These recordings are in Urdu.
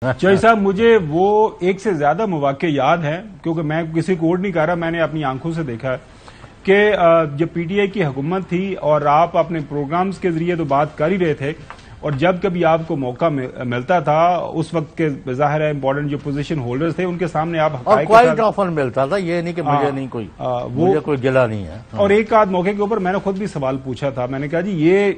چوہدری صاحب مجھے وہ ایک سے زیادہ مواقع یاد ہیں کیونکہ میں کسی کو کوٹ نہیں کر رہا، میں نے اپنی آنکھوں سے دیکھا ہے کہ جب پی ٹی آئی کی حکومت تھی اور آپ اپنے پروگرامز کے ذریعے تو بات کر ہی رہے تھے اور جب کبھی آپ کو موقع ملتا تھا اس وقت کے ظاہر ہے امپورٹنٹ جو پوزیشن ہولڈرز تھے ان کے سامنے آپ حقائق کوائٹ آفر ملتا تھا، یہ نہیں کہ مجھے نہیں کوئی گلا نہیں ہے۔ اور ایک آدھ موقع کے اوپر میں نے خود بھی سوال پوچھا تھا، میں نے کہا جی یہ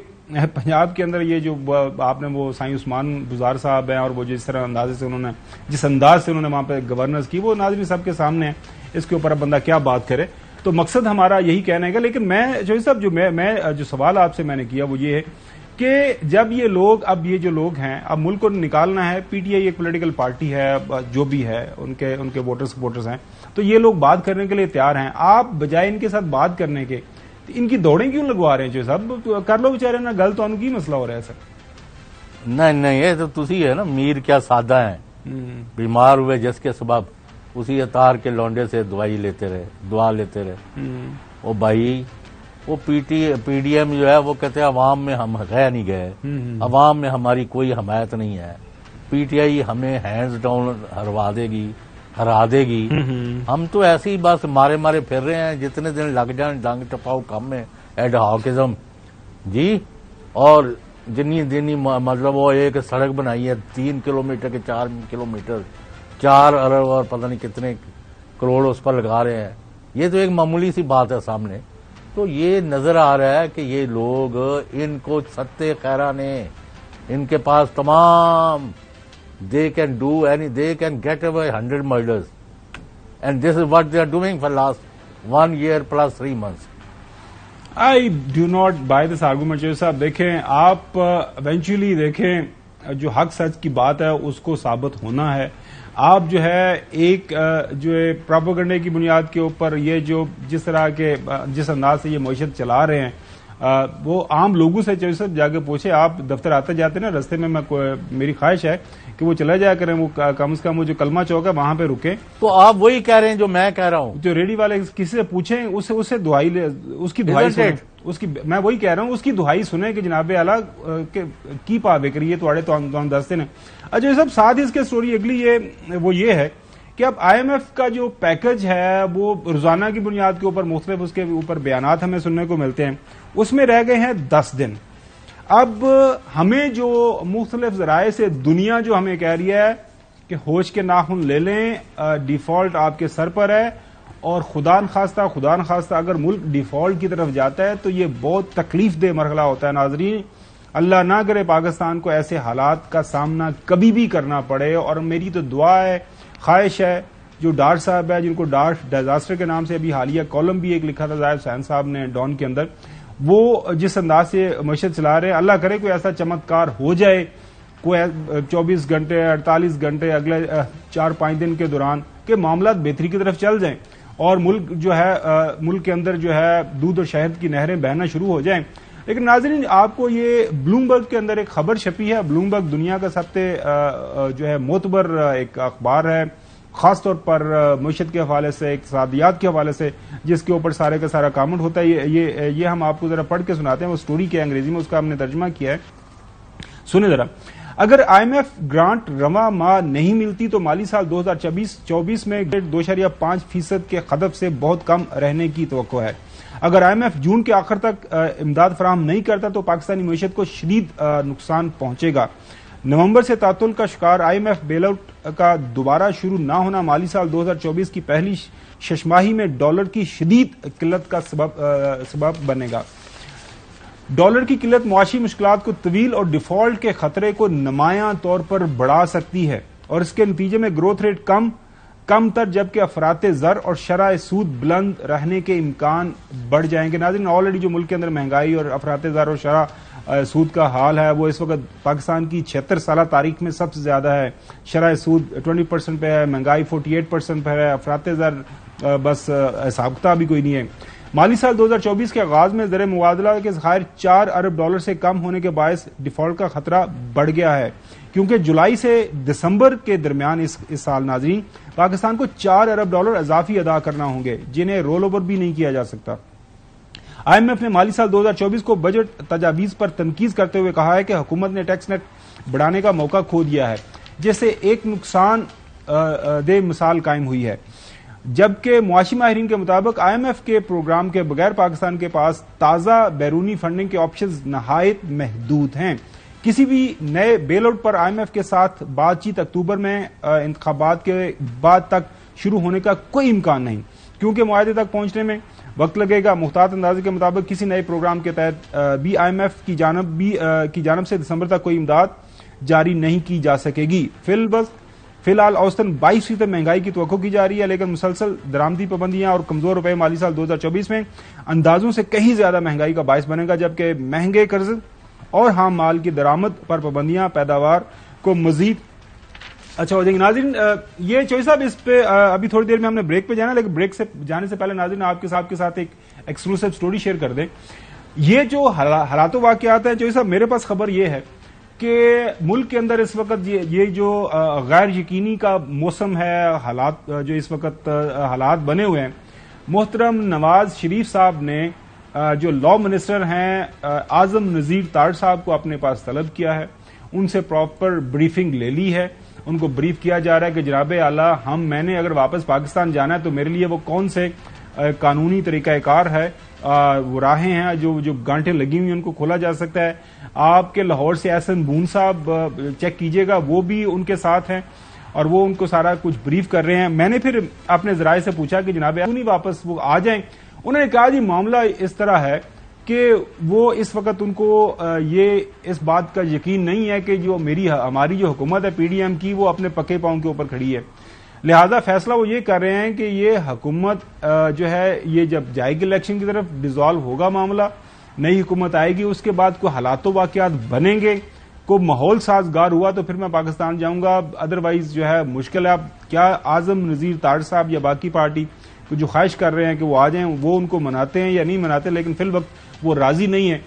پنجاب کے اندر یہ جو آپ نے وہ سائیں عثمان بزار صاحب ہیں اور وہ جس انداز سے انہوں نے وہاں پہ گورننس کی وہ ناظرین سب کے سامنے ہے، اس کے اوپر اب بندہ کیا بات کرے۔ تو مقصد ہمارا یہی کہنے کا، لیکن میں چوہدری صاحب جو سوال آپ سے میں نے کیا وہ یہ ہے کہ جب یہ لوگ یہ جو لوگ ہیں اب ملک کو نکالنا ہے، پی ٹی آئی ایک پولیٹیکل پارٹی ہے جو بھی ہے، ان کے ووٹرز ہیں، تو یہ لوگ بات کرنے کے لیے تیار ہیں، آپ بجائے ان کے ساتھ بات کرنے کے ان کی دوڑیں کیوں لگوا رہے ہیں؟ جو صاحب کر لو بیچارے نا، گل تو ان کی مسئلہ ہو رہا ہے سر۔ نہیں یہ تو تسی ہے نا، میر کیا سادہ ہیں، بیمار ہوئے جس کے سبب اسی اتار کے لونڈے سے دعا لیتے رہے۔ وہ بھائی وہ پی ڈی ایم جو ہے وہ کہتے ہیں عوام میں ہم نہیں گئے، عوام میں ہماری کوئی حمایت نہیں ہے، پی ٹی آئی ہمیں ہینڈز ڈاؤن ہرا دے گی، ہم تو ایسے ہی بس مارے پھر رہے ہیں، جتنے دن لگ جائیں ڈنگ ٹپاؤ کم ہے، ایڈ ہاکزم جی۔ اور جنی مطلب وہ ایک سڑک بنائی ہے 3 کلومیٹر کے 4 کلومیٹر 4 ارب اور پتہ نہیں کتنے کروڑ اس پر لگا رہے ہیں، یہ تو ایک معمولی سی بات ہے سامنے۔ تو یہ نظر آ رہا ہے کہ یہ لوگ ان کو ستے خیرہ نے، ان کے پاس تمام they can get away 100 murders and this is what they are doing for last 1 year plus 3 months. I do not buy this argument Chaudhry صاحب۔ دیکھیں آپ ایونچولی دیکھیں جو حق سچ کی بات ہے اس کو ثابت ہونا ہے۔ آپ جو ہے ایک جو پروپیگنڈے کی بنیاد کے اوپر یہ جو جس انداز سے یہ معیشت چلا رہے ہیں وہ عام لوگوں سے چوہدری صاحب جا کے پوچھے، آپ دفتر آتے جاتے نا رستے میں میری خواہش ہے کہ وہ چلے جایا کریں، وہ کم از کم وہ جو کلمہ چوک ہے وہاں پہ رکیں۔ تو آپ وہی کہہ رہے ہیں جو میں کہہ رہا ہوں، جو ریڈی والے کسی سے پوچھیں اسے دعائی اس کی دعائی سنیں، میں وہی کہہ رہا ہوں اس کی دعائی سنیں کہ جناب اعلیٰ کی پاوے کریے توڑے تو دستے نے۔ اچھا صاحب ساتھ ہی اس کے سٹوری اگلی یہ ہے کہ اب آئی ایم ایف کا جو پیکج ہے وہ روزانہ کی بنیاد کے اوپر مختلف اس کے اوپر بیانات ہمیں سننے کو ملتے ہیں، اس میں رہ گئے ہیں 10 دن۔ اب ہمیں جو مختلف ذرائع سے دنیا جو ہمیں کہہ رہی ہے کہ ہوش کے ناخن لے لیں، ڈیفالٹ آپ کے سر پر ہے، اور خدا نخواستہ اگر ملک ڈیفالٹ کی طرف جاتا ہے تو یہ بہت تکلیف دہ مرحلہ ہوتا ہے۔ ناظرین اللہ نہ کرے پاکستان کو ایسے حالات کا سامنا کبھی بھی کرنا پڑے، اور میری تو دعا ہے، خواہش ہے، جو ڈارٹ صاحب ہے جن کو ڈارٹ ڈیزاسٹر کے نام سے ابھی حالیہ کالم بھی ایک لکھا تھا ظاہر حسین صاحب نے ڈان کے اندر، وہ جس انداز سے معیشت چلا رہے ہیں، اللہ کرے کوئی ایسا چمتکار ہو جائے کوئی 24 گھنٹے 48 گھنٹے اگلے 4-5 دن کے دوران کہ معاملات بہتری کی طرف چل جائیں اور ملک جو ہے ملک کے اندر جو ہے دودھ اور شہد کی نہریں بہنا شروع ہو جائیں۔ لیکن ناظرین آپ کو یہ بلومبرگ کے اندر ایک خبر چھپی ہے، بلومبرگ دنیا کا سب سے جو ہے معتبر ایک اخبار ہے، خاص طور پر معیشت کے حوالے سے، اقتصادیات کے حوالے سے، جس کے اوپر سارے کا سارا کامنٹ ہوتا ہے۔ یہ ہم آپ کو ذرا پڑھ کے سناتے ہیں، وہ سٹوری کیا انگریزی میں، اس کا ہم نے ترجمہ کیا ہے، سنیں ذرا۔ اگر آئی ایم ایف گرانٹ رواں ماہ نہیں ملتی تو مالی سال 2024 میں 2.5% کے خطب سے بہت کم رہنے کی توقع ہے۔ اگر آئی ایم ایف جون کے آخر تک امداد فراہم نہیں کرتا تو پاکستانی معیشت کو شدید نقصان پہنچے گا۔ نومبر سے تعطل کا شکار I M F bailout کا دوبارہ شروع نہ ہونا مالی سال 2024 کی پہلی ششماہی میں ڈالر کی شدید قلت کا سبب بنے گا۔ ڈالر کی قلت معاشی مشکلات کو طویل اور ڈیفالٹ کے خطرے کو نمایاں طور پر بڑھا سکتی ہے، اور اس کے نتیجے میں گروتھ ریٹ کم تر جبکہ افراط زر اور شرح سود بلند رہنے کے امکان بڑھ جائیں گے۔ ناظرین آلریڈی جو ملک کے اندر مہنگائی اور افراط زر اور شرح سود کا حال ہے وہ اس وقت پاکستان کی 76 سالہ تاریخ میں سب سے زیادہ ہے۔ شرح سود 20% پہ ہے، مہنگائی 48% پہ ہے، افراط زر بس حساب کتاب بھی کوئی نہیں ہے۔ مالی سال 2024 کے آغاز میں زر مبادلہ کے ذخائر 4 ارب ڈالر سے کم ہونے کے باعث ڈیفالٹ کا خطرہ بڑھ گیا ہے، کیونکہ جولائی سے دسمبر کے درمیان اس سال ناظرین پاکستان کو 4 ارب ڈالر اضافی ادا کرنا ہوں گے جنہیں رول اوور بھی نہیں کیا جا سکتا۔ آئی ایم ایف نے مالی سال 2024 کو بجٹ تجاویز پر تنقید کرتے ہوئے کہا ہے کہ حکومت نے ٹیکس نیٹ بڑھانے کا موقع کھو دیا ہے۔ جیسے ایک نقصان دہ مثال قائم ہوئی ہے، جبکہ معاشی ماہرین کے مطابق IMF کے پروگرام کے بغیر پاکستان کے پاس تازہ بیرونی فنڈنگ کے آپشنز نہایت محدود ہیں۔ کسی بھی نئے بیل آؤٹ پر IMF کے ساتھ بات چیت اکتوبر میں انتخابات کے بعد تک شروع ہونے کا کوئی امکان نہیں، کیونکہ معاہدے تک پہنچنے میں وقت لگے گا۔ محتاط اندازے کے مطابق کسی نئے پروگرام کے تحت بھی IMF کی جانب سے دسمبر تک کوئی امداد جاری نہیں کی جا سکے گی۔ فی الحال اوسطاً 22% مہنگائی کی توقع کی جا رہی ہے، لیکن مسلسل درآمدی پابندیاں اور کمزور روپے مالی سال 2024 میں اندازوں سے کہیں زیادہ مہنگائی کا باعث بنے گا، جبکہ مہنگے قرض اور خام مال کی درآمد پر پابندیاں پیداوار کو مزید اچھا ہو جائیں گے۔ ناظرین، یہ چوہی صاحب اس پہ ابھی تھوڑی دیر میں ہم نے بریک پہ جانا، لیکن بریک سے جانے سے پہلے ناظرین آپ کے ساتھ ایک ایکسکلوسیو سٹوری شیئر کر دیں۔ یہ جو حالات و واقعات ہیں چوہی صاحب، میرے پاس خبر یہ ہے کہ ملک کے اندر اس وقت یہ جو غیر یقینی کا موسم ہے، حالات جو اس وقت حالات بنے ہوئے ہیں، محترم نواز شریف صاحب نے جو لا منسٹر ہیں اعظم نذیر تاڑ صاحب کو اپنے پاس طلب کیا ہے، ان سے پراپر بریفنگ لے لی ہے۔ ان کو بریف کیا جا رہا ہے کہ جناب اعلیٰ میں نے اگر واپس پاکستان جانا ہے تو میرے لیے وہ کون سے قانونی طریقہ کار ہے، وہ راہیں ہیں جو گانٹیں لگی ہوئی ان کو کھولا جا سکتا ہے۔ آپ کے لاہور سے احسن بون صاحب چیک کیجئے گا، وہ بھی ان کے ساتھ ہیں اور وہ ان کو سارا کچھ بریف کر رہے ہیں۔ میں نے پھر اپنے ذرائع سے پوچھا کہ جناب نہیں واپس وہ آ جائیں، انہوں نے کہا جی معاملہ اس طرح ہے کہ وہ اس وقت ان کو یہ اس بات کا یقین نہیں ہے کہ جو ہماری جو حکومت ہے PDM کی، وہ اپنے پکے پاؤں کے اوپر کھڑی ہے، لہذا فیصلہ وہ یہ کر رہے ہیں کہ یہ حکومت جو ہے یہ جب جائے گی الیکشن کی طرف ڈیزالو ہوگا معاملہ، نئی حکومت آئے گی، اس کے بعد کوئی حالات و واقعات بنیں گے، کوئی ماحول سازگار ہوا تو پھر میں پاکستان جاؤں گا، ادروائز جو ہے مشکل ہے۔ اب کیا اعظم نذیر تاڑ صاحب یا باقی پارٹی کو جو خواہش کر رہے ہیں کہ وہ آ جائیں، وہ ان کو مناتے ہیں یا نہیں مناتے، لیکن فی الوقت وہ راضی نہیں ہے۔